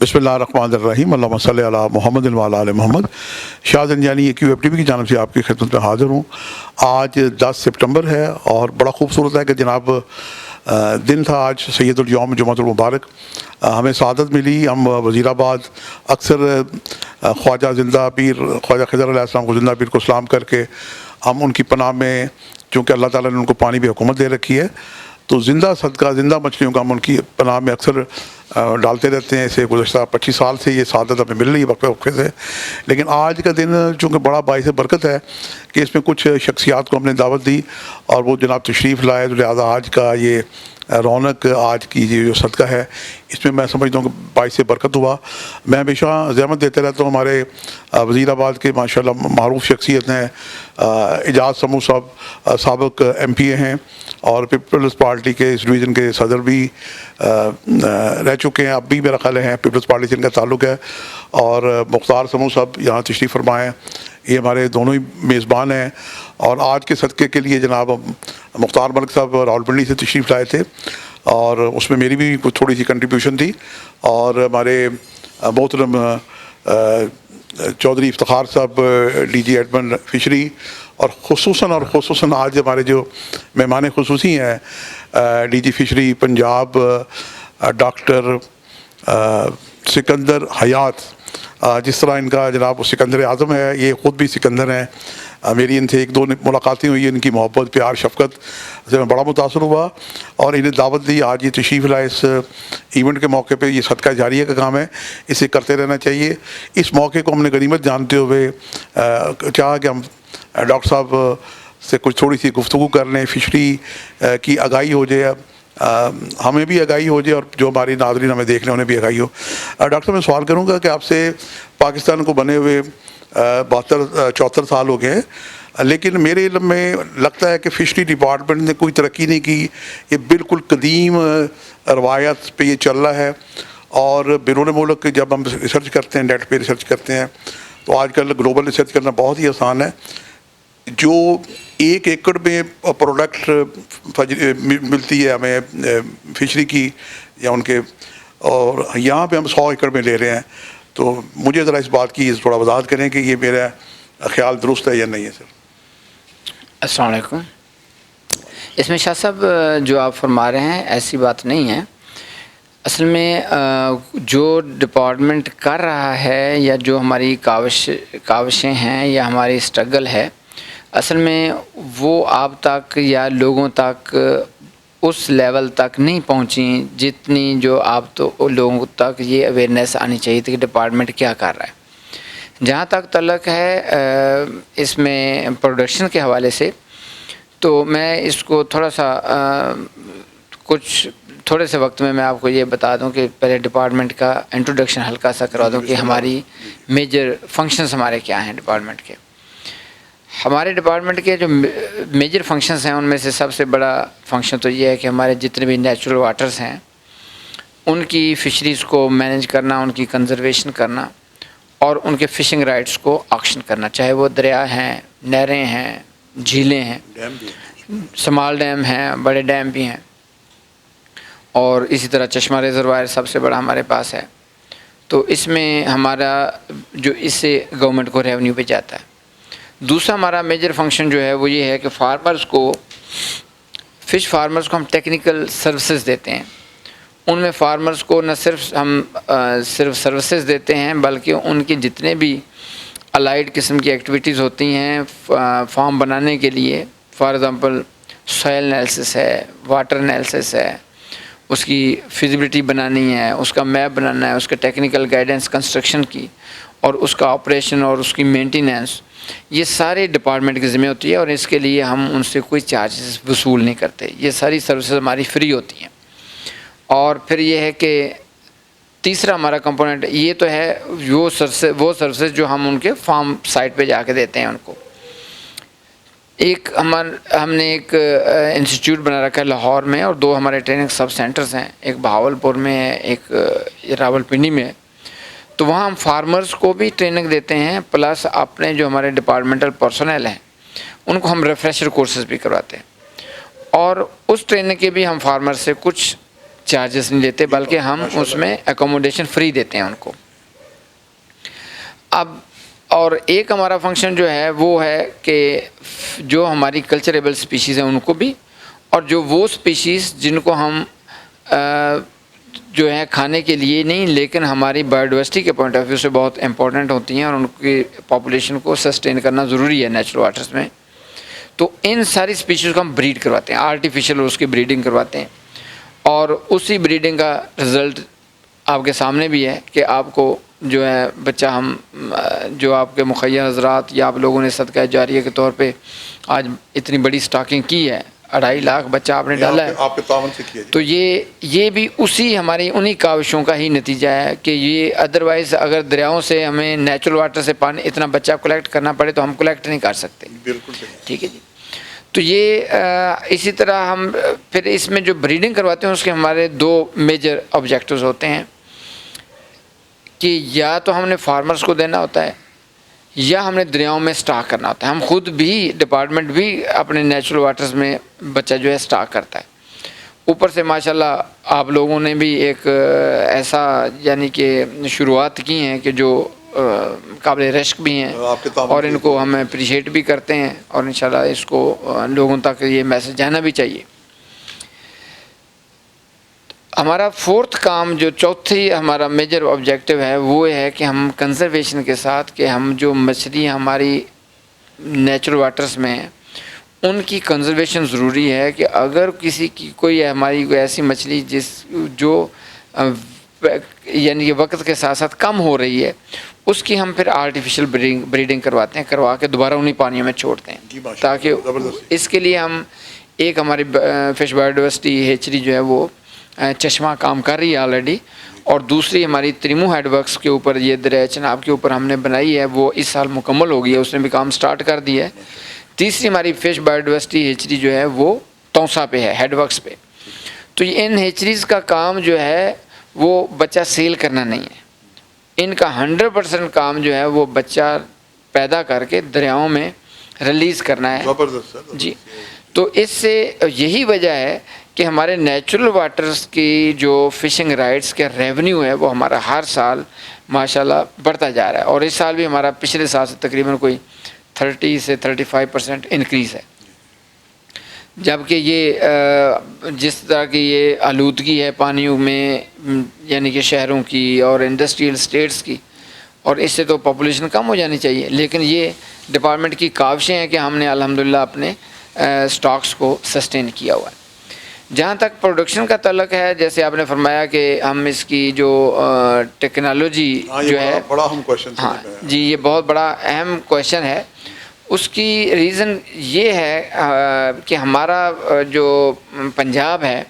बिस्मिल्लाहिर्रहमानिर्रहीम अल्लाहुम्मा सल्लि अला मुहम्मद व अला आलि मोहम्मद। शाह ज़ंजानी QFTV की जानब से आपकी खिदमत में हाज़िर हूँ। आज 10 सितंबर है और बड़ा खूबसूरत है कि जनाब दिन था आज सैयदुल यौम जुमातुल मुबारक। हमें सआदत मिली। हम वज़ीराबाद अक्सर ख्वाजा ज़िंदा पीर ख्वाजा खिज़र अलैहिस्सलाम को ज़िंदा पीर को सलाम करके हम उनकी पनाह में, चूँकि अल्लाह ताला ने उनको पानी पे हुकूमत दे रखी है, तो ज़िंदा सदका ज़िंदा मछलियों का हम उनकी पनाह में अक्सर डालते रहते हैं। इसे गुज़श्ता 25 साल से ये सआदत हमें मिल रही है वक्फे वक्फे से। लेकिन आज का दिन चूँकि बड़ा बाइस बरकत है कि इसमें कुछ शख्सियात को हमने दावत दी और वो जनाब तशरीफ़ लाए, तो लिहाजा आज का ये रौनक, आज की ये जो सदका है, इसमें मैं समझता हूँ कि बाइस बरकत हुआ। मैं हमेशा ज़हमत देते रहता हूँ। हमारे वज़ीराबाद के माशाल्लाह मारूफ शख्सियत हैं एजाज़ समूह साहब, साबिक़ MPA हैं और पीपल्स पार्टी के इस डिवीज़न के सदर भी रह चुके हैं, अब भी मेरा ख्याल है पीपल्स पार्टी से इनका ताल्लुक़ है। और मुख्तार समूह साहब यहाँ तशरीफ़ फरमाए, ये हमारे दोनों ही मेज़बान हैं। और आज के सदक़े के लिए जनाब मुख्तार मलिक साहब रावलपिंडी से तशरीफ़ लाए थे और उसमें मेरी भी कुछ थोड़ी सी कंट्रीब्यूशन थी। और हमारे मोहतरम चौधरी इफ्तिखार साहब DG एडमिन फ़िशरी और ख़ुसूसन आज हमारे जो मेहमान ख़ुसूसी हैं DG fishery Punjab doctor Sikandar Hayat, जिस तरह इनका जनाब सिकंदर आज़म है, ये ख़ुद भी सिकंदर हैं। मेरी इनसे एक दो मुलाकातें हुई, इनकी मोहब्बत प्यार शफ़क़त से मैं बड़ा मुतासर हुआ और इन्हें दावत दी। आज ये तशरीफ़ लाए इस इवेंट के मौके पे। ये सदका जारिया का काम है, इसे करते रहना चाहिए। इस मौके को हमने गनीमत जानते हुए चाहा कि हम डॉक्टर साहब से कुछ थोड़ी सी गुफ्तगू कर लें, फ़िशरी की आगाही हो जाए, हमें भी आगाही हो जाए और जो हमारी नाज़रीन हमें देख रहे हैं उन्हें भी आगाही हो। डॉक्टर साहब मैं सवाल करूँगा कि आपसे पाकिस्तान को बने हुए 74 साल हो गए हैं, लेकिन मेरे इल्म में लगता है कि फ़िशरी डिपार्टमेंट ने कोई तरक्की नहीं की। ये बिल्कुल कदीम रवायत पे ये चल रहा है। और बैरून मुल्क जब हम रिसर्च करते हैं, नेट पे रिसर्च करते हैं, तो आजकल ग्लोबल रिसर्च करना बहुत ही आसान है। जो 1 एकड़ में प्रोडक्ट मिलती है हमें फ़िशरी की या उनके, और यहाँ पे हम 100 एकड़ में ले रहे हैं। तो मुझे ज़रा इस बात की थोड़ा वजाहत करें कि ये मेरा ख्याल दुरुस्त है या नहीं है सर। अस्सलाम वालेकुम। इसमें शाह साहब जो आप फरमा रहे हैं ऐसी बात नहीं है। असल में जो डिपार्टमेंट कर रहा है या जो हमारी काविशें हैं या हमारी स्ट्रगल है, असल में वो आप तक या लोगों तक उस लेवल तक नहीं पहुंची जितनी जो आप तो लोगों तक ये अवेयरनेस आनी चाहिए थी कि डिपार्टमेंट क्या कर रहा है। जहाँ तक तल्लक है इसमें प्रोडक्शन के हवाले से, तो मैं इसको थोड़ा सा थोड़े से वक्त में मैं आपको ये बता दूं कि पहले डिपार्टमेंट का इंट्रोडक्शन हल्का सा करवा दूं कि हमारी मेजर फंक्शंस हमारे क्या हैं डिपार्टमेंट के। हमारे डिपार्टमेंट के जो मेजर फंक्शंस हैं उनमें से सबसे बड़ा फंक्शन तो ये है कि हमारे जितने भी नेचुरल वाटर्स हैं उनकी फ़िशरीज़ को मैनेज करना, उनकी कंजर्वेशन करना और उनके फ़िशिंग राइट्स को ऑक्शन करना, चाहे वो दरिया हैं, नहरें हैं, झीलें हैं, स्मॉल डैम हैं, बड़े डैम भी हैं, और इसी तरह चश्मा रिजर्वायर सबसे बड़ा हमारे पास है। तो इसमें हमारा जो इससे गवर्नमेंट को रेवेन्यू पे जाता है। दूसरा हमारा मेजर फंक्शन जो है वो ये है कि फ़िश फार्मर्स को हम टेक्निकल सर्विसेज देते हैं। उनमें फार्मर्स को न सिर्फ हम सिर्फ सर्विसेज देते हैं, बल्कि उनके जितने भी अलाइड किस्म की एक्टिविटीज़ होती हैं फार्म बनाने के लिए, फॉर एग्ज़ाम्पल सॉइल एनालिसिस है, वाटर एनालिसिस है, उसकी फिजिबिलिटी बनानी है, उसका मैप बनाना है, उसका टेक्निकल गाइडेंस कंस्ट्रक्शन की और उसका ऑपरेशन और उसकी मेंटेनेंस, ये सारे डिपार्टमेंट की ज़िम्मे होती है और इसके लिए हम उनसे कोई चार्जेस वसूल नहीं करते। ये सारी सर्विसेज हमारी फ्री होती हैं। और फिर ये है कि तीसरा हमारा कंपोनेंट ये तो है वो सर्विसेज जो हम उनके फार्म साइट पे जाके देते हैं उनको। हमने एक इंस्टीट्यूट बना रखा है लाहौर में और 2 हमारे ट्रेनिंग सब सेंटर्स हैं, एक बहावलपुर में है, एक रावलपिंडी में है। तो वहाँ हम फार्मर्स को भी ट्रेनिंग देते हैं, प्लस अपने जो हमारे डिपार्टमेंटल पर्सनल हैं उनको हम रिफ्रेशर कोर्सेज भी करवाते हैं। और उस ट्रेनिंग के भी हम फार्मर से कुछ चार्जेस नहीं लेते, बल्कि हम उसमें एकोमोडेशन फ्री देते हैं उनको। अब और एक हमारा फंक्शन जो है वो है कि जो हमारी कल्चरेबल स्पीशीज़ हैं उनको भी, और जो वो स्पीशीज़ जिनको हम जो है खाने के लिए नहीं लेकिन हमारी बायोडाइवर्सिटी के पॉइंट ऑफ व्यू से बहुत इंपॉर्टेंट होती हैं और उनकी पॉपुलेशन को सस्टेन करना ज़रूरी है नेचुरल वाटर्स में, तो इन सारी स्पीशीज़ को हम ब्रीड करवाते हैं, आर्टिफिशियल उसकी ब्रीडिंग करवाते हैं। और उसी ब्रीडिंग का रिज़ल्ट आपके सामने भी है कि आपको जो है बच्चा हम जो आपके मुखैया हज़रात या आप लोगों ने सदका जारिया के तौर पे आज इतनी बड़ी स्टॉकिंग की है, 2.5 लाख बच्चा आपने डाला है, आपके तावन से किया जी। तो ये भी उसी हमारी उन्हीं काविशों का ही नतीजा है कि ये अदरवाइज़ अगर दरियाओं से हमें नेचुरल वाटर से पानी इतना बच्चा कलेक्ट करना पड़े तो हम कलेक्ट नहीं कर सकते। बिल्कुल सही। ठीक है जी। तो ये इसी तरह हम फिर इसमें जो ब्रीडिंग करवाते हैं उसके हमारे 2 मेजर ऑब्जेक्टिव्स होते हैं कि या तो हमने फार्मर्स को देना होता है या हमने दरियाओं में स्टॉक करना होता है। हम खुद भी डिपार्टमेंट भी अपने नेचुरल वाटर्स में बच्चा जो है स्टॉक करता है। ऊपर से माशाल्लाह आप लोगों ने भी एक ऐसा यानी कि शुरुआत की हैं कि जो काबिल रश्क भी हैं और इनको हम अप्रिशिएट भी करते हैं और इंशाल्लाह इसको लोगों तक ये मैसेज जाना भी चाहिए। हमारा 4th काम जो चौथी हमारा मेजर ऑब्जेक्टिव है वो है कि हम कंजर्वेशन के साथ कि हम जो मछली हमारी नेचुरल वाटर्स में है उनकी कंजर्वेशन ज़रूरी है कि अगर किसी की कोई हमारी कोई ऐसी मछली जो यानी कि वक्त के साथ साथ कम हो रही है उसकी हम फिर आर्टिफिशियल ब्रीडिंग करवाते हैं, करवा के दोबारा उन्हीं पानियों में छोड़ते हैं ताकि इसके लिए हम एक हमारी फिश बायोडाइवर्सिटी हेचरी जो है वो चश्मा काम कर रही है ऑलरेडी, और दूसरी हमारी त्रिमू हेडवर्क्स के ऊपर ये दरिया चनाब के ऊपर हमने बनाई है वो इस साल मुकम्मल हो गई है, उसने भी काम स्टार्ट कर दिया है। तीसरी हमारी फिश बायोडाइवर्सिटी हेचरी जो है वो तौसा पे है, हेडवर्क्स पे। तो इन हेचरीज़ का काम जो है वो बच्चा सेल करना नहीं है, इनका 100% काम जो है वो बच्चा पैदा करके दरियाओं में रिलीज़ करना है जी। तो इससे यही वजह है कि हमारे नेचुरल वाटर्स की जो फ़िशिंग राइट्स के रेवेन्यू है वो हमारा हर साल माशाल्लाह बढ़ता जा रहा है, और इस साल भी हमारा पिछले साल से तकरीबन कोई 30 से 35% इंक्रीज़ है। जबकि ये जिस तरह की ये आलूदगी है पानियों में यानी कि शहरों की और इंडस्ट्रियल स्टेट्स की, और इससे तो पॉपुलेशन कम हो जानी चाहिए, लेकिन ये डिपार्टमेंट की काविशें हैं कि हमने अल्हम्दुलिल्लाह अपने स्टॉक्स को सस्टेन किया हुआ है। जहाँ तक प्रोडक्शन का तल्लक है, जैसे आपने फरमाया कि हम इसकी जो टेक्नोलॉजी जो है बड़ा अहम क्वेश्चन जी, ये बहुत बड़ा अहम क्वेश्चन है। उसकी रीज़न ये है कि हमारा जो पंजाब है,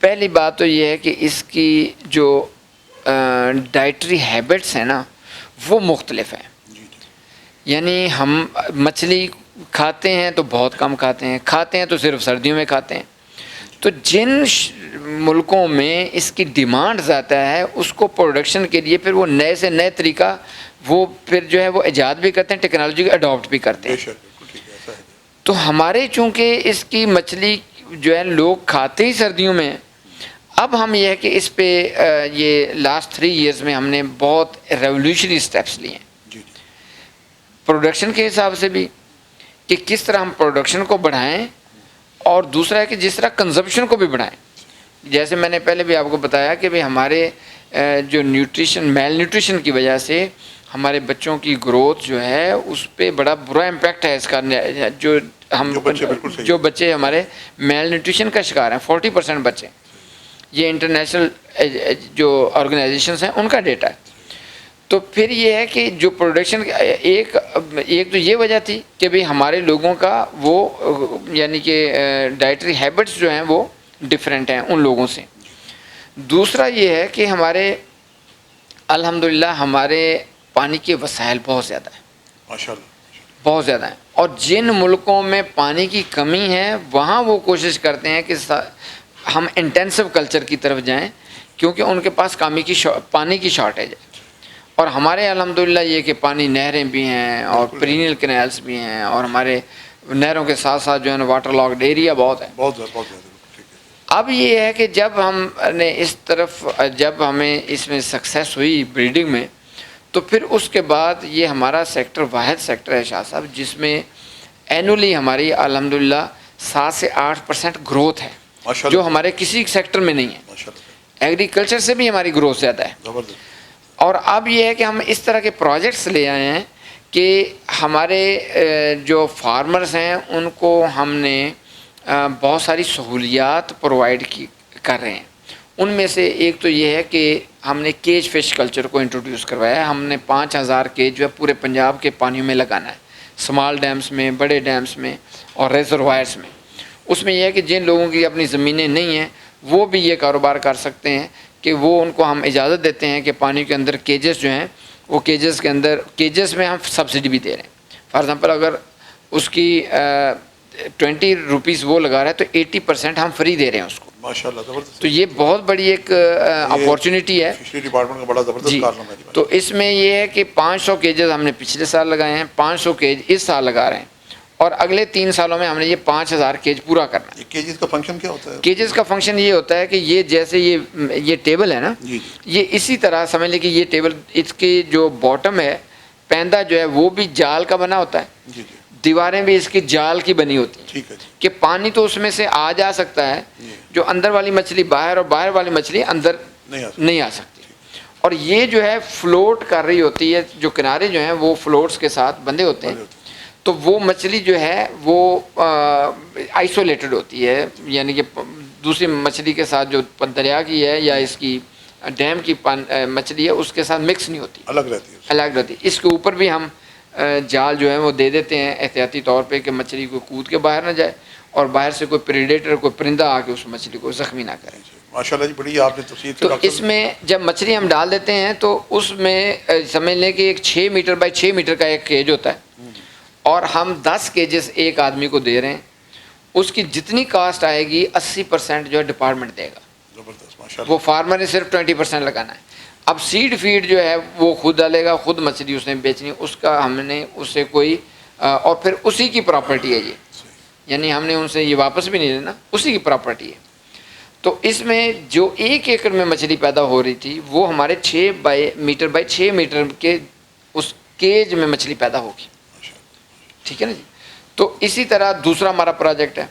पहली बात तो ये है कि इसकी जो डाइटरी हैबिट्स हैं ना वो मुख्तलिफ हैं। यानी हम मछली खाते हैं तो बहुत कम खाते हैं तो सिर्फ सर्दियों में खाते हैं। तो जिन मुल्कों में इसकी डिमांड ज़्यादा है उसको प्रोडक्शन के लिए फिर वो नए से नए तरीका वो फिर जो है वो ईजाद भी करते हैं, टेक्नोलॉजी को अडॉप्ट भी करते हैं। तो हमारे चूँकि इसकी मछली जो है लोग खाते ही सर्दियों में, अब हम ये है कि इस पे ये लास्ट 3 ईयर्स में हमने बहुत रेवोल्यूशनरी स्टेप्स लिए हैं प्रोडक्शन के हिसाब से भी, कि किस तरह हम प्रोडक्शन को बढ़ाएं, और दूसरा है कि जिस तरह कंजप्शन को भी बढ़ाएं। जैसे मैंने पहले भी आपको बताया कि भाई हमारे जो मेल न्यूट्रिशन की वजह से हमारे बच्चों की ग्रोथ जो है उस पर बड़ा बुरा इम्पैक्ट है इसका। जो बच्चे हमारे मेल न्यूट्रिशन का शिकार हैं 40% बच्चे, ये इंटरनेशनल जो ऑर्गेनाइजेशंस हैं उनका डेटा है। तो फिर ये है कि जो प्रोडक्शन एक तो ये वजह थी कि भाई हमारे लोगों का वो यानी कि डाइटरी हैबिट्स जो हैं वो डिफरेंट हैं उन लोगों से। दूसरा ये है कि हमारे अल्हम्दुलिल्लाह हमारे पानी के वसाइल बहुत ज़्यादा हैं, माशाअल्लाह बहुत ज़्यादा हैं, और जिन मुल्कों में पानी की कमी है वहाँ वो कोशिश करते हैं कि हम इंटेंसिव कल्चर की तरफ जाएं, क्योंकि उनके पास पानी की शॉर्टेज है। और हमारे अल्हम्दुलिल्लाह ये कि पानी नहरें भी हैं और पेरिनियल कैनाल्स भी हैं, और हमारे नहरों के साथ साथ जो है ना वाटर लॉक्ड एरिया बहुत है। अब ये है कि जब हमने इस तरफ जब हमें इसमें सक्सेस हुई ब्रीडिंग में, तो फिर उसके बाद ये हमारा सेक्टर वाहिद सेक्टर है शाह साहब जिसमें एनुअली हमारी अल्हम्दुलिल्लाह 7 से 8% ग्रोथ है, माशाल्लाह। जो हमारे किसी सेक्टर में नहीं है। माशाल्लाह, एग्रीकल्चर से भी हमारी ग्रोथ ज़्यादा है। ज़बरदस्त। और अब ये है कि हम इस तरह के प्रोजेक्ट्स ले आए हैं कि हमारे जो फार्मर्स हैं उनको हमने बहुत सारी सहूलियात प्रोवाइड की कर रहे हैं। उनमें से एक तो ये है कि हमने केज फिश कल्चर को इंट्रोड्यूस करवाया है। हमने 5000 केज जो है पूरे पंजाब के पानियों में लगाना है, स्मॉल डैम्स में, बड़े डैम्स में और रिजर्वायर्स में। उसमें यह है कि जिन लोगों की अपनी ज़मीनें नहीं हैं वो भी ये कारोबार कर सकते हैं कि वो उनको हम इजाज़त देते हैं कि पानी के अंदर केजेस जो हैं वो केजेस के अंदर, केजेस में हम सब्सिडी भी दे रहे हैं। फॉर एग्ज़ाम्पल अगर उसकी 20 रुपीज़ वो लगा रहा है तो 80% हम फ्री दे रहे हैं उसको। माशाल्लाह, ज़बरदस्त। तो ये बहुत बड़ी एक अपॉर्चुनिटी है फिशरी डिपार्टमेंट का बड़ा ज़बरदस्त जी। कारनामा है जी। तो इसमें ये है कि 500 केजेस हमने पिछले साल लगाए हैं, 500 केज इस साल लगा रहे हैं और अगले 3 सालों में हमने ये 5000 केज पूरा करना है। ये केजेस का फंक्शन क्या होता है? केजेस का फंक्शन ये होता है कि ये जैसे ये टेबल है ना, जी, ये इसी तरह समझ लें कि ये टेबल, इसकी जो बॉटम है पैंदा जो है वो भी जाल का बना होता है, जी जी, दीवारें भी इसकी जाल की बनी होती हैं ठीक है जी। कि पानी तो उसमें से आ जा सकता है, जो अंदर वाली मछली बाहर और बाहर वाली मछली अंदर नहीं आ सकती। और ये जो है फ्लोट कर रही होती है, जो किनारे जो हैं वो फ्लोट्स के साथ बंधे होते हैं, तो वो मछली जो है वो आइसोलेटेड होती है, यानी कि दूसरी मछली के साथ जो दरिया की है या इसकी डैम की मछली है उसके साथ मिक्स नहीं होती, अलग रहती है। अलग रहती है। इसके ऊपर भी हम जाल जो है वो दे देते हैं एहतियाती तौर पे कि मछली को कूद के बाहर ना जाए और बाहर से कोई प्रेडेटर, कोई परिंदा आके उस मछली को ज़ख्मी ना करे। माशाल्लाह जी, बड़ी आपने तफसील से तो डॉक्टर इसमें जब मछली हम डाल देते हैं तो उसमें समझ लें कि एक 6 मीटर बाई 6 मीटर का एक केज होता है और हम 10 केजेस एक आदमी को दे रहे हैं। उसकी जितनी कास्ट आएगी 80% जो है डिपार्टमेंट देगा, ज़बरदस्त माशाल्लाह। वो फार्मर ने सिर्फ 20% लगाना है। अब सीड फीड जो है वो खुद डालेगा, खुद मछली उसने बेचनी, उसका हमने उससे कोई और फिर उसी की प्रॉपर्टी है ये, यानी हमने उनसे ये वापस भी नहीं लेना, उसी की प्रॉपर्टी है। तो इसमें जो 1 एकड़ में मछली पैदा हो रही थी वो हमारे 6 मीटर बाई 6 मीटर के उस केज में मछली पैदा होगी, ठीक है ना जी। तो इसी तरह दूसरा हमारा प्रोजेक्ट है।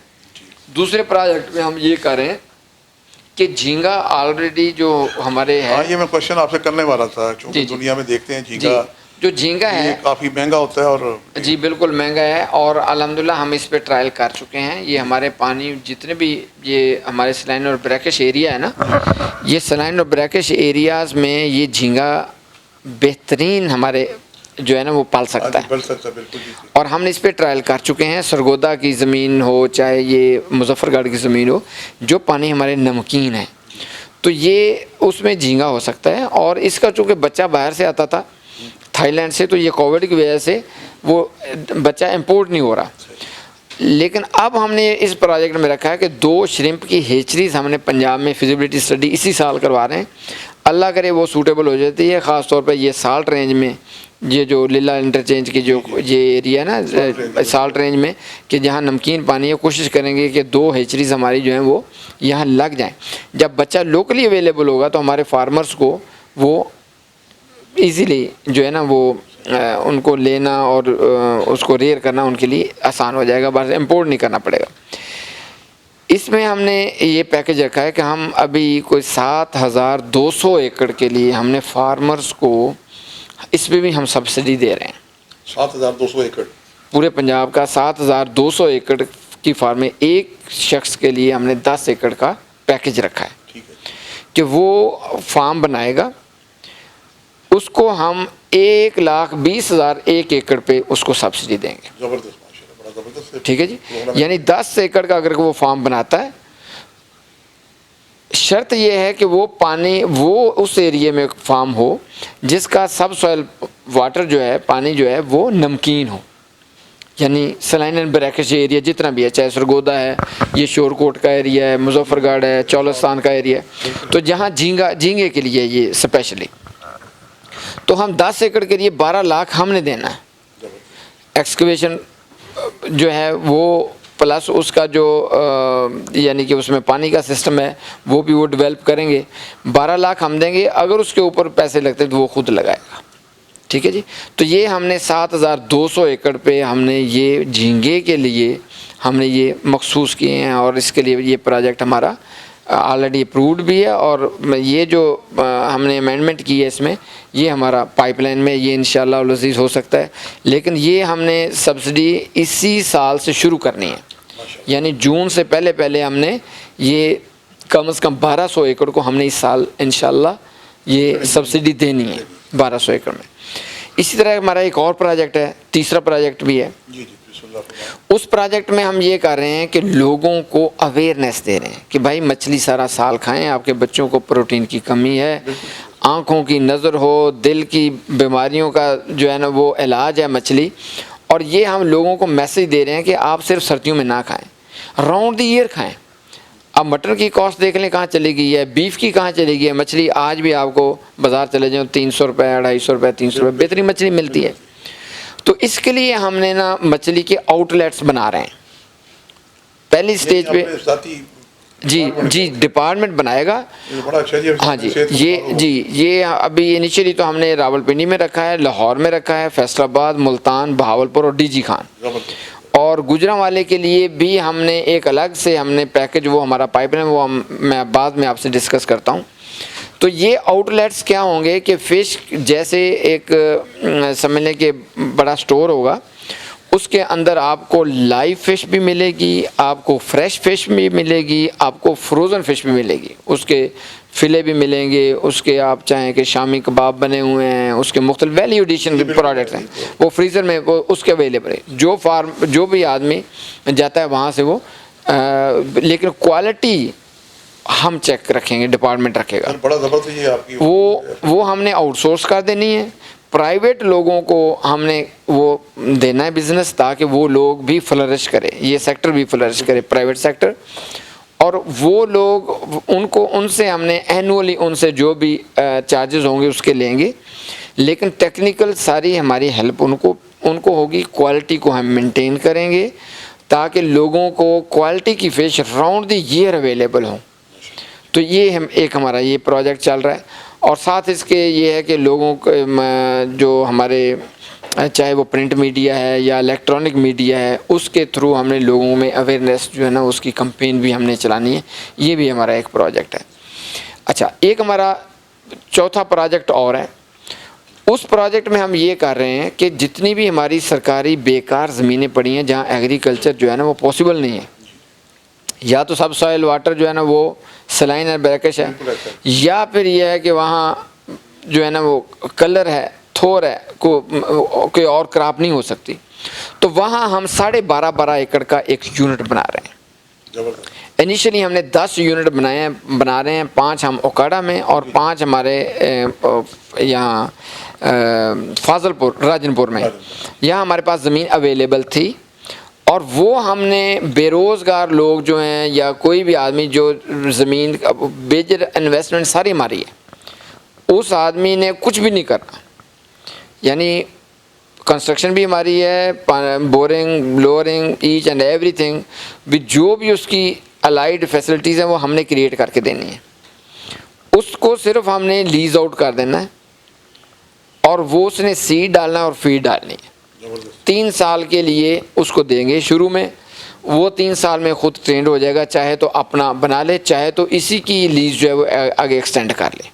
दूसरे प्रोजेक्ट में हम ये कर रहे हैं कि झींगा ऑलरेडी जो हमारे है, हाँ, ये मैं क्वेश्चन आपसे करने वाला था, क्योंकि जी, जी। दुनिया में देखते हैं जी, झींगा जो झींगा ये है काफ़ी महंगा होता है और जी बिल्कुल महंगा है और अल्हम्दुलिल्लाह हम इस पे ट्रायल कर चुके हैं। ये हमारे पानी जितने भी ये हमारे सलाइन और ब्रैकिश एरिया है ना, ये सलाइन और ब्रैकिश एरियाज़ में ये झींगा बेहतरीन हमारे जो है ना वो पाल सकता है। बढ़ सकता है, बिल्कुल जी। और हमने इस पे ट्रायल कर चुके हैं। सरगोदा की ज़मीन हो चाहे ये मुजफ्फरगढ़ की ज़मीन हो, जो पानी हमारे नमकीन है तो ये उसमें झींगा हो सकता है। और इसका चूँकि बच्चा बाहर से आता था थाईलैंड से, तो ये कोविड की वजह से वो बच्चा इंपोर्ट नहीं हो रहा, लेकिन अब हमने इस प्रोजेक्ट में रखा है कि 2 श्रिम्प की हेचरीज हमने पंजाब में फिजिबिलिटी स्टडी इसी साल करवा रहे हैं। अल्लाह करे वो सूटेबल हो जाती है, ख़ास तौर पर ये साल्ट रेंज में, ये जो लीला इंटरचेंज की जो ये एरिया है ना साल्ट रेंज में, कि जहाँ नमकीन पानी है, कोशिश करेंगे कि 2 हेचरीज हमारी जो हैं वो यहाँ लग जाएं। जब बच्चा लोकली अवेलेबल होगा तो हमारे फार्मर्स को वो इजीली जो है ना वो उनको लेना और उसको रेयर करना उनके लिए आसान हो जाएगा, बाहर से इम्पोर्ट नहीं करना पड़ेगा। इसमें हमने ये पैकेज रखा है कि हम अभी कोई 7200 एकड़ के लिए हमने फार्मर्स को इस पर भी हम सब्सिडी दे रहे हैं। 7200 एकड़ पूरे पंजाब का 7200 एकड़ की फार्म में एक शख्स के लिए हमने 10 एकड़ का पैकेज रखा है, ठीक है कि वो फार्म बनाएगा, उसको हम 1,20,000 एक एकड़ पे उसको सब्सिडी देंगे। ज़बरदस्त माशाल्लाह, बड़ा ज़बरदस्त है। ठीक है जी, यानी 10 एकड़ का अगर वो फार्म बनाता है, शर्त ये है कि वो पानी वो उस एरिया में फार्म हो जिसका सब सॉइल वाटर जो है, पानी जो है वो नमकीन हो, यानी सलाइन एंड ब्रैकिश एरिया जितना भी है, चाहे सरगोदा है, ये शोरकोट का एरिया है, मुजफ्फरगढ़ है, चौलस्तान का एरिया है, तो जहाँ झींगे के लिए ये स्पेशली, तो हम 10 एकड़ के लिए 12 लाख हमने देना है। एक्सकवेशन जो है वो प्लस उसका जो यानी कि उसमें पानी का सिस्टम है वो भी वो डेवलप करेंगे। 12 लाख हम देंगे, अगर उसके ऊपर पैसे लगते तो वो खुद लगाएगा। ठीक है जी। तो ये हमने 7,200 एकड़ पे हमने ये झींगे के लिए हमने ये मखसूस किए हैं, और इसके लिए ये प्रोजेक्ट हमारा ऑलरेडी अप्रूव्ड भी है, और ये जो हमने अमेंडमेंट की है इसमें, ये हमारा पाइपलाइन में ये इंशाअल्लाह लजीज हो सकता है। लेकिन ये हमने सब्सिडी इसी साल से शुरू करनी है, यानी जून से पहले पहले हमने ये कम से कम 1200 एकड़ को हमने इस साल इंशाअल्लाह ये सब्सिडी देनी है 1200 एकड़ में। इसी तरह हमारा एक और प्रोजेक्ट है, तीसरा प्रोजेक्ट भी है। उस प्रोजेक्ट में हम ये कर रहे हैं कि लोगों को अवेयरनेस दे रहे हैं कि भाई मछली सारा साल खाएं, आपके बच्चों को प्रोटीन की कमी है, आँखों की नज़र हो, दिल की बीमारियों का जो है ना वो इलाज है मछली। और ये हम लोगों को मैसेज दे रहे हैं कि आप सिर्फ सर्दियों में ना खाएं, राउंड द ईयर खाएं। अब मटन की कॉस्ट देख लें कहाँ चली गई है, बीफ की कहाँ चली गई है। मछली आज भी आपको बाज़ार चले जाओ 300 रुपये, 250 रुपये, 300 रुपये बेहतरीन मछली मिलती है। तो इसके लिए हमने ना मछली के आउटलेट्स बना रहे हैं। पहली स्टेज पे जी डिपार्टमेंट बनाएगा। हाँ जी, ये अभी इनिशियली तो हमने रावलपिंडी में रखा है, लाहौर में रखा है, फैसलाबाद, मुल्तान, बहावलपुर और डीजी खान। और गुजरांवाले के लिए भी हमने एक अलग से हमने पैकेज, वो हमारा पाइपलाइन, वो मैं बाद में आपसे डिस्कस करता हूँ। तो ये आउटलेट्स क्या होंगे कि फ़िश जैसे एक समझ लें कि बड़ा स्टोर होगा, उसके अंदर आपको लाइव फ़िश भी मिलेगी, आपको फ्रेश फ़िश भी मिलेगी, आपको फ्रोज़न फ़िश भी मिलेगी, उसके फ़िले भी मिलेंगे, उसके आप चाहें कि शामी कबाब बने हुए हैं, उसके मुख्तलिफ वैल्यू एडिशन के प्रोडक्ट्स हैं, वो फ्रीज़र में वो उसके अवेलेबल है। जो भी आदमी जाता है वहाँ से वो लेकिन क्वालिटी हम चेक रखेंगे, डिपार्टमेंट रखेगा। बड़ा ज़बरदस्त है आपकी वो हमने आउटसोर्स कर देनी है। प्राइवेट लोगों को हमने वो देना है बिज़नेस, ताकि वो लोग भी फ्लरिश करें, ये सेक्टर भी फ्लरिश करे, प्राइवेट सेक्टर। और वो लोग उनसे हमने एनुअली उनसे जो भी चार्जेस होंगे उसके लेंगे, लेकिन टेक्निकल सारी हमारी हेल्प उनको होगी। क्वालिटी को हम मेंटेन करेंगे ताकि लोगों को क्वालिटी की fish round the year available हो। तो ये हमारा ये प्रोजेक्ट चल रहा है। और साथ इसके ये है कि लोगों को जो हमारे चाहे वो प्रिंट मीडिया है या इलेक्ट्रॉनिक मीडिया है, उसके थ्रू हमने लोगों में अवेयरनेस जो है ना उसकी कैंपेन भी हमने चलानी है। ये भी हमारा एक प्रोजेक्ट है। अच्छा, एक हमारा चौथा प्रोजेक्ट और है। उस प्रोजेक्ट में हम ये कर रहे हैं कि जितनी भी हमारी सरकारी बेकार ज़मीनें पड़ी हैं जहाँ एग्रीकल्चर जो है ना वो पॉसिबल नहीं है, या तो सब सॉइल वाटर जो है ना वो सलाइन और ब्रैकिश है, या फिर यह है कि वहाँ जो है ना वो कलर है, थोर है, कोई और क्रॉप नहीं हो सकती। तो वहाँ हम 12.5 एकड़ का एक यूनिट बना रहे हैं। इनिशियली हमने 10 यूनिट बना रहे हैं, 5 हम ओकाड़ा में और 5 हमारे यहाँ फाजलपुर राजनपुर में। यहाँ हमारे पास ज़मीन अवेलेबल थी, और वो हमने बेरोज़गार लोग जो हैं या कोई भी आदमी जो ज़मीन बेजर इन्वेस्टमेंट सारी हमारी है, उस आदमी ने कुछ भी नहीं करना, यानी कंस्ट्रक्शन भी हमारी है, बोरिंग, ब्लोरिंग, ईच एंड एवरीथिंग भी, जो भी उसकी अलाइड फैसिलिटीज़ हैं वो हमने क्रिएट करके देनी है। उसको सिर्फ हमने लीज आउट कर देना है, और वो उसने सीड डालना है और फीड डालनी है। 3 साल के लिए उसको देंगे शुरू में, वो 3 साल में ख़ुद ट्रेंड हो जाएगा, चाहे तो अपना बना ले, चाहे तो इसी की लीज जो है वो आगे एक्सटेंड कर ले।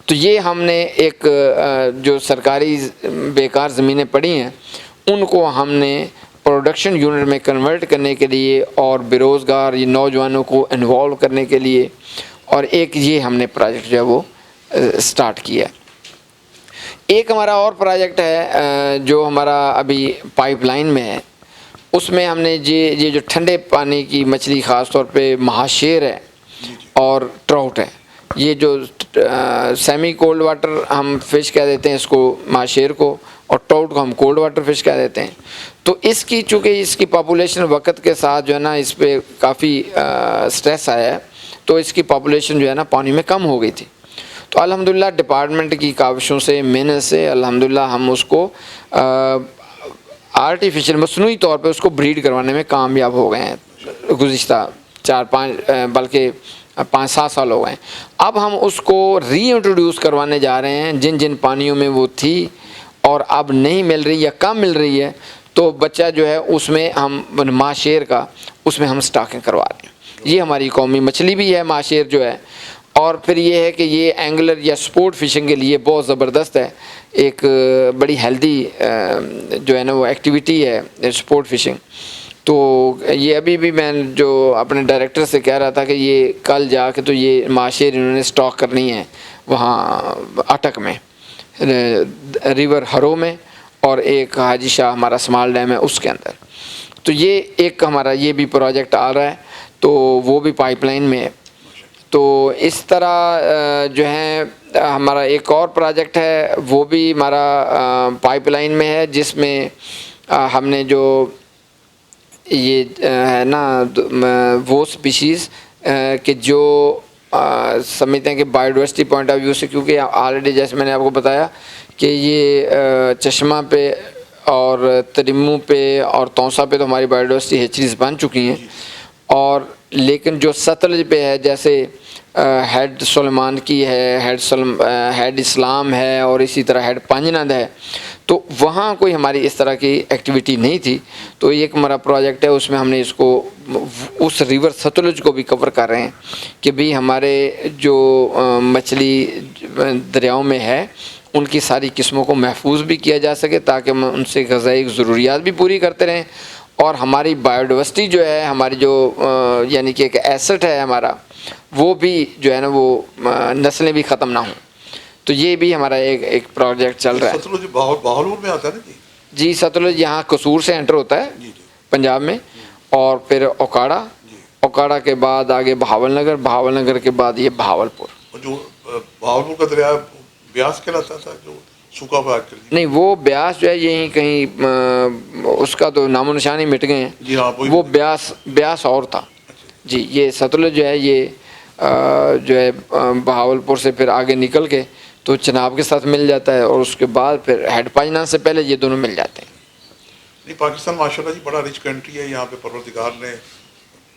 तो ये हमने एक जो सरकारी बेकार ज़मीनें पड़ी हैं उनको हमने प्रोडक्शन यूनिट में कन्वर्ट करने के लिए और बेरोज़गार ये नौजवानों को इन्वॉल्व करने के लिए, और एक ये हमने प्रोजेक्ट जो है वो स्टार्ट किया। एक हमारा और प्रोजेक्ट है जो हमारा अभी पाइपलाइन में है, उसमें हमने ये जो ठंडे पानी की मछली, ख़ास तौर पे महाशेर है और ट्राउट है, ये जो सेमी कोल्ड वाटर हम फ़िश कह देते हैं इसको, महाशेर को, और ट्राउट को हम कोल्ड वाटर फ़िश कह देते हैं। तो इसकी चूँकि इसकी पॉपुलेशन वक्त के साथ जो है ना इस पर काफ़ी स्ट्रेस आया है, तो इसकी पॉपुलेशन जो है ना पानी में कम हो गई थी। तो अल्हम्दुलिल्लाह डिपार्टमेंट की काविशों से, मेहनत से अल्हम्दुलिल्लाह हम उसको आर्टिफिशियल मसनूई तौर पे उसको ब्रीड करवाने में कामयाब हो गए हैं गुज़िश्ता 4-5 बल्कि 5-7 साल हो गए हैं। अब हम उसको रीइंट्रोड्यूस करवाने जा रहे हैं जिन जिन पानियों में वो थी और अब नहीं मिल रही या कम मिल रही है, तो बच्चा जो है उसमें हम माशेर का उसमें हम स्टॉकिंग करवा रहे हैं। ये हमारी कौमी मछली भी है माशेर जो है। और फिर ये है कि ये एंगलर या स्पोर्ट फिशिंग के लिए बहुत ज़बरदस्त है, एक बड़ी हेल्दी जो है ना वो एक्टिविटी है स्पोर्ट फिशिंग। तो ये अभी भी मैं जो अपने डायरेक्टर से कह रहा था कि ये कल जाके तो ये माशेर इन्होंने स्टॉक करनी है वहाँ अटक में, रिवर हरो में, और एक हाजी शाह हमारा स्मॉल डैम है उसके अंदर। तो ये एक हमारा ये भी प्रोजेक्ट आ रहा है, तो वो भी पाइपलाइन में है। तो इस तरह जो है हमारा एक और प्रोजेक्ट है वो भी हमारा पाइपलाइन में है, जिसमें हमने जो ये है ना वो स्पीशीज़ कि जो समझते हैं कि बायोडाइवर्सिटी पॉइंट ऑफ व्यू से, क्योंकि ऑलरेडी जैसे मैंने आपको बताया कि ये चश्मा पे और तरिम्मू पे और तौसा पे तो हमारी बायोडाइवर्सिटी हेचरीज बन चुकी हैं, और लेकिन जो सतलज पे है जैसे हेड सुलेमान की है, हेड इस्लाम है और इसी तरह हेड पंजनद है, तो वहाँ कोई हमारी इस तरह की एक्टिविटी नहीं थी। तो ये एक हमारा प्रोजेक्ट है, उसमें हमने इसको उस रिवर सतलुज को भी कवर कर रहे हैं कि भाई हमारे जो मछली दरियाओं में है उनकी सारी किस्मों को महफूज भी किया जा सके, ताकि हम उनसे ग़िज़ाई ज़रूरियात भी पूरी करते रहें, और हमारी बायोडाइवर्सिटी जो है हमारी जो यानी कि एक एसेट है हमारा, वो भी जो है ना वो नस्लें भी ख़त्म ना हों। तो ये भी हमारा एक प्रोजेक्ट चल रहा है। सतलुज बहावलपुर में आता है ना जी? जी, सतलुज यहाँ कसूर से एंटर होता है पंजाब में, और फिर ओकाड़ा के बाद आगे बहावलनगर के बाद ये बहावलपुर। और जो बहावलपुर का दरिया ब्यास कहलाता था जो सूखा हुआ आजकल? नहीं, वो ब्यास जो है यहीं कहीं उसका तो नामो निशान ही मिट गए हैं जी हाँ, वो ब्यास और था जी। ये सतलुज जो है ये जो है बहावलपुर से फिर आगे निकल के तो चनाब के साथ मिल जाता है, और उसके बाद फिर हेड पाइना से पहले ये दोनों मिल जाते हैं। नहीं, पाकिस्तान माशाल्लाह जी बड़ा रिच कंट्री है। यहाँ पे परवरदिगार ने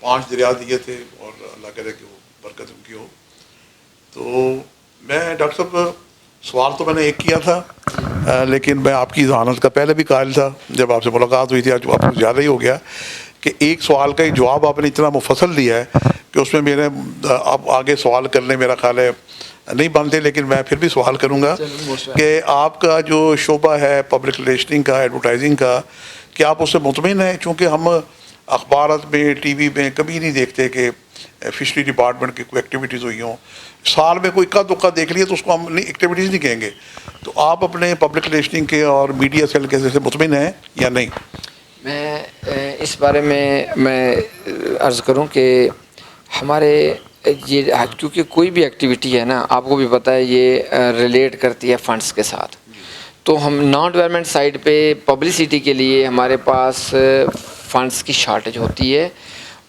5 दरिया दिए थे और अल्लाह करे कि वो बरकत उनकी हो। तो मैं डॉक्टर साहब सवाल तो मैंने एक किया था, लेकिन मैं आपकी जहानत का पहले भी कायल था, जब आपसे मुलाकात हुई थी, आज आपको ज़्यादा ही हो गया कि एक सवाल का ही जवाब आपने इतना मुफसल दिया है कि उसमें मेरे अब आगे सवाल करने मेरा ख्याल है नहीं बनते, लेकिन मैं फिर भी सवाल करूंगा कि आपका जो शोबा है पब्लिक रिलेशनिंग का, एडवर्टाइजिंग का, कि आप उससे मुतमिन हैं? चूँकि हम अखबारात में, टीवी में कभी नहीं देखते कि फिशरी डिपार्टमेंट की कोई एक्टिविटीज़ हुई हों। साल में कोई इक्का दुक्का देख लिया तो उसको हम एक्टिविटीज़ नहीं कहेंगे। तो आप अपने पब्लिक रिलेशनिंग के और मीडिया सेल के से मुतमिन हैं या नहीं? मैं इस बारे में मैं अर्ज़ करूं कि हमारे ये क्योंकि कोई भी एक्टिविटी है ना, आपको भी पता है ये रिलेट करती है फंड्स के साथ। तो हम नॉन डेवलपमेंट साइड पे पब्लिसिटी के लिए हमारे पास फंड्स की शॉर्टेज होती है,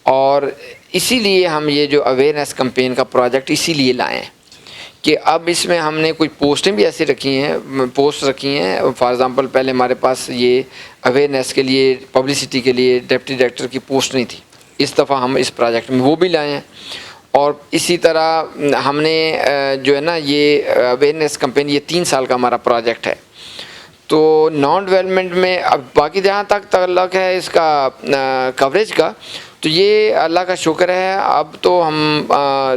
और इसीलिए हम ये जो अवेयरनेस कैंपेन का प्रोजेक्ट इसीलिए लाए हैं कि अब इसमें हमने कोई पोस्टें भी ऐसी रखी हैं, पोस्ट रखी हैं। फॉर एग्ज़ाम्पल पहले हमारे पास ये अवेयरनेस के लिए, पब्लिसिटी के लिए डिप्टी डायरेक्टर की पोस्ट नहीं थी। इस दफ़ा हम इस प्रोजेक्ट में वो भी लाए हैं, और इसी तरह हमने जो है ना ये अवेयरनेस कैंपेन, ये 3 साल का हमारा प्रोजेक्ट है। तो नॉन डेवलपमेंट में अब बाकी जहाँ तक तल्लुक़ है इसका कवरेज का, तो ये अल्लाह का शुक्र है अब तो हम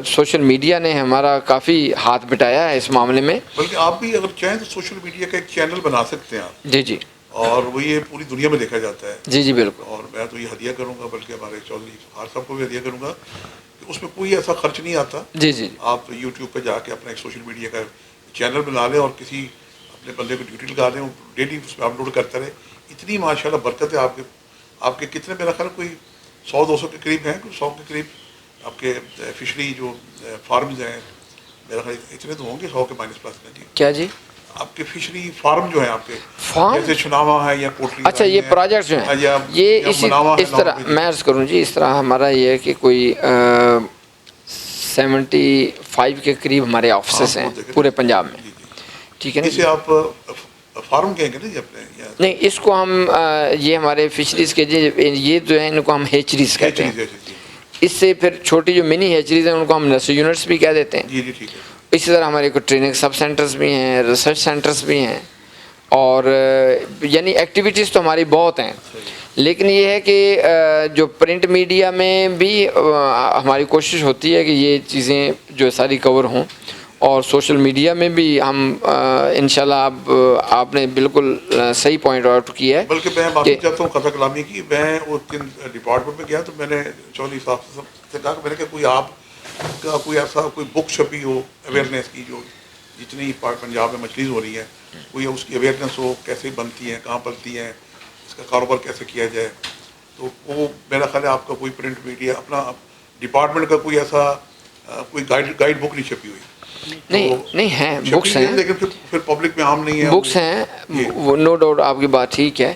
सोशल मीडिया ने हमारा काफ़ी हाथ बिठाया है इस मामले में। बल्कि आप भी अगर चाहें तो सोशल मीडिया का एक चैनल बना सकते हैं आप। जी जी, और वो ये पूरी दुनिया में देखा जाता है। जी जी बिल्कुल। और मैं तो ये हदिया करूँगा, बल्कि हमारे चौधरी फार साहब को भी हदिया करूँगा कि उसमें कोई ऐसा खर्च नहीं आता। जी जी, आप यूट्यूब पे जाके अपना एक सोशल मीडिया का चैनल बना लें और किसी अपने बंदे को ड्यूटी लगा दें, डेली उसमें अपलोड करता रहे। इतनी माशाल्लाह बरकत है आपके कितने, मेरा ख्याल कोई 100-200 के करीब हैं, 100 के करीब आपके फिशरी जो फार्म्स हैं, मेरा ख्याल इतने तो होंगे 100 के -+ में जी। क्या जी? आपके फिशरी फार्म जो है आपके फार्म, जैसे चुनावा है या कोटली। अच्छा, ये प्रोजेक्ट जो है ये इस तरह मैं अर्ज़ करूँ जी, इस तरह हमारा ये है कि कोई 75 के करीब हमारे ऑफिसेस हैं पूरे पंजाब में, ठीक है ना। इसे आप फार्म कहेंगे ना जी अपने नहीं, इसको हम ये हमारे फिशरीज़ के ये जो है इनको हम हेचरीज कहते हैं। इससे फिर छोटी जो मिनी हेचरीज हैं उनको हम नर्सरी यूनिट्स भी कह देते हैं। जी जी ठीक है। इसी तरह हमारे को ट्रेनिंग सब सेंटर्स भी हैं, रिसर्च सेंटर्स भी हैं, और यानी एक्टिविटीज़ तो हमारी बहुत हैं। लेकिन ये है कि जो प्रिंट मीडिया में भी हमारी कोशिश होती है कि ये चीज़ें जो सारी कवर हों, और सोशल मीडिया में भी हम इंशाल्लाह आपने बिल्कुल सही पॉइंट आउट किया है। बल्कि मैं माफ़ी चाहता हूँ खता कलामी की, मैं उस दिन डिपार्टमेंट में गया तो मैंने चौधरी साहब से कहा कि मैंने कहा कोई आपका कोई ऐसा कोई बुक छपी हो अवेयरनेस की, जो जितनी पंजाब में मछलीज़ हो रही है कोई उसकी अवेयरनेस हो, कैसे बनती हैं, कहाँ बनती हैं, इसका कारोबार कैसे किया जाए। तो वो मेरा ख्याल है आपका कोई प्रिंट मीडिया अपना डिपार्टमेंट का कोई ऐसा कोई गाइड बुक नहीं छपी हुई। नहीं है, बुक्स हैं, लेकिन फिर पब्लिक में आम नहीं है। बुक्स हैं, वो नो डाउट आपकी बात ठीक है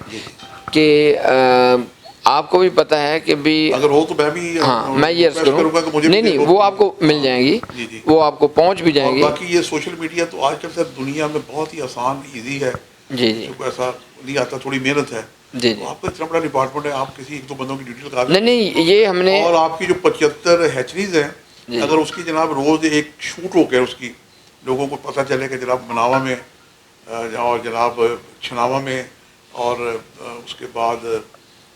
कि आपको भी पता है कि भी अगर हो तो मैं भी मैं ये अर्ज करूँगा कि मुझे नहीं वो आपको मिल जाएंगी, वो आपको पहुंच भी जाएंगी। बाकी ये सोशल मीडिया तो आजकल सर दुनिया में बहुत ही आसान ईजी है जी जी, ऐसा नहीं आता, थोड़ी मेहनत है जी जी। आपका इतना बड़ा डिपार्टमेंट है, आप किसी एक दो बंदों की डिटेल लगा नहीं ये हमने, और आपकी जो 75 हैचरीज हैं, अगर उसकी जनाब रोज़ एक शूट हो गया, उसकी लोगों को पता चले कि जनाब मनावा में और जनाब छनावा में और उसके बाद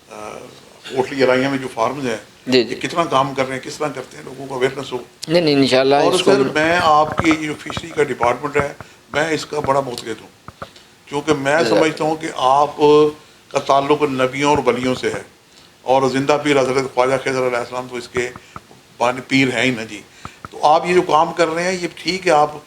कोटली अराइया में जो फार्म्स हैं ये कितना काम कर रहे हैं, किस तरह करते हैं, लोगों को अवेयरनेस हो। नहीं इंशाल्लाह। और सर मैं आपकी जो फिशरी का डिपार्टमेंट है मैं इसका बड़ा मुतक़िद हूँ, क्योंकि मैं समझता हूँ कि आप का ताल्लुक़ नबियों और वलियों से है, और ज़िंदा पीर हज़रत ख्वाजा खिज़र अलैहिस्सलाम तो इसके बानी पीर हैं ही ना जी। तो आप ये जो काम कर रहे हैं ये ठीक है, आप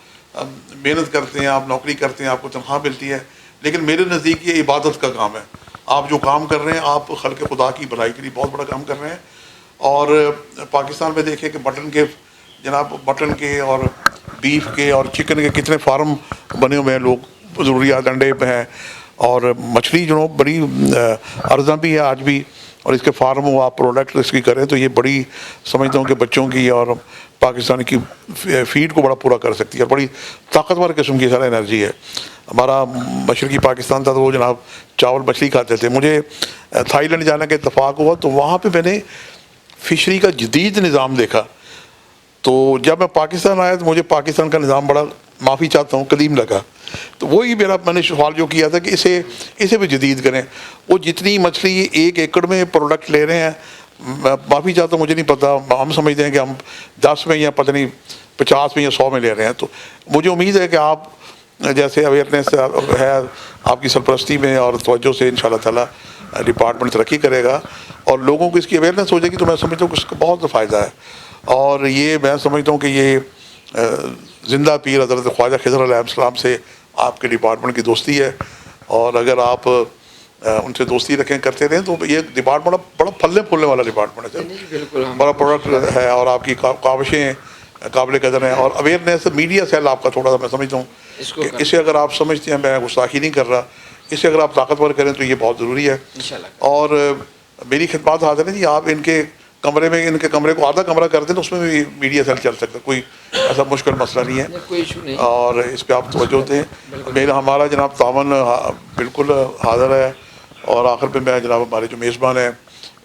मेहनत करते हैं, आप नौकरी करते हैं, आपको तनख्वाह मिलती है, लेकिन मेरे नज़दीक ये इबादत का काम है। आप जो काम कर रहे हैं आप खल्क़ खुदा की भलाई के लिए बहुत बड़ा काम कर रहे हैं। और पाकिस्तान में देखें कि मटन के जनाब मटन के और बीफ के और चिकन के कितने फार्म बने हुए हैं, लोग ज़रूरियात अंडे पे हैं, और मछली जो बड़ी अर्ज़ा भी है आज भी, और इसके फार्म हो आप प्रोडक्ट इसकी करें तो ये बड़ी समझता हूँ कि बच्चों की और पाकिस्तान की फीड को बड़ा पूरा कर सकती है, और बड़ी ताकतवर किस्म की सारा एनर्जी है। हमारा मशरक़ी पाकिस्तान था तो वो जनाब चावल मछली खाते थे। मुझे थाईलैंड जाने का इत्तफ़ाक़ हुआ तो वहाँ पे मैंने फ़िशरी का जदीद निज़ाम देखा। तो जब मैं पाकिस्तान आया तो मुझे पाकिस्तान का निज़ाम बड़ा, माफ़ी चाहता हूँ, कदीम लगा। तो वही मैंने सवाल जो किया था कि इसे भी जदीद करें। वो जितनी मछली 1 एकड़ में प्रोडक्ट ले रहे हैं, माफ़ी चाहता हूँ मुझे नहीं पता, हम समझते हैं कि हम 10 में या पता नहीं 50 में या 100 में ले रहे हैं। तो मुझे उम्मीद है कि आप जैसे अवेयरनेस है आपकी सरपरस्ती में और तवज्जो से इंशाअल्लाह ताला डिपार्टमेंट तरक्की करेगा और लोगों को इसकी अवेयरनेस हो जाएगी, तो मैं समझता हूँ कि इसका बहुत फ़ायदा है। और ये मैं समझता हूँ कि ये ज़िंदा पीर हज़रत ख्वाजा खिज़र अलैहिस्सलाम से आपके डिपार्टमेंट की दोस्ती है, और अगर आप उनसे दोस्ती रखें, करते रहें, तो ये डिपार्टमेंट बड़ा फलने फूलने वाला डिपार्टमेंट है सर, बड़ा प्रोडक्ट है, और आपकी काविशें काबिल कदर हैं। और अवेयरनेस मीडिया सेल आपका थोड़ा सा मैं समझता हूँ कि इसे अगर आप समझते हैं, मैं गुस्ताखी नहीं कर रहा, इसे अगर आप ताकतवर करें तो ये बहुत ज़रूरी है। और मेरी खिदमत हाजिर है जी, आप इनके कमरे को आधा कमरा कर दें तो उसमें भी मीडिया सेल चल सकता है, कोई ऐसा मुश्किल मसला नहीं है, कोई इशू नहीं, और इस पर आप तवज्जो दें। हमारा जनाब तावन बिल्कुल हाजिर है। और आखिर पे मैं जनाब हमारे जो मेज़बान हैं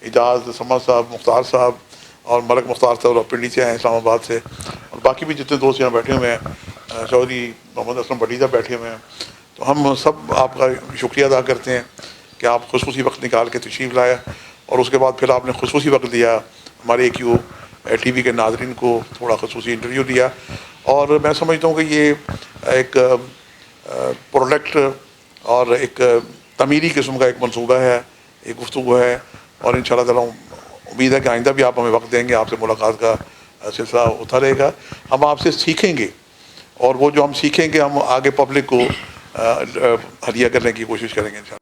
एजाज़ समद साहब, मुख्तार साहब और मलक मुख्तार साहब रावलपिंडी से हैं, इस्लामाबाद से, और बाकी भी जितने दोस्त यहाँ बैठे हुए हैं, चौधरी मोहम्मद असलम बटीजा बैठे हुए हैं, तो हम सब आपका शुक्रिया अदा करते हैं कि आप खुसूसी वक्त निकाल के तशरीफ़ लाए, और उसके बाद फिर आपने खुसूसी वक्त दिया हमारे AQ TV के नाज़रीन को, थोड़ा खुसूसी इंटरव्यू दिया। और मैं समझता हूँ कि ये एक प्रोडक्ट और एक तमीरी किस्म का एक मंसूबा है, एक गुफ्तगू है, और इंशाअल्लाह ताला उम्मीद है कि आइंदा भी आप हमें वक्त देंगे, आपसे मुलाकात का सिलसिला होता रहेगा। हम आपसे सीखेंगे, और वो जो हम सीखेंगे हम आगे पब्लिक को हदिया करने की कोशिश करेंगे इंशाअल्लाह।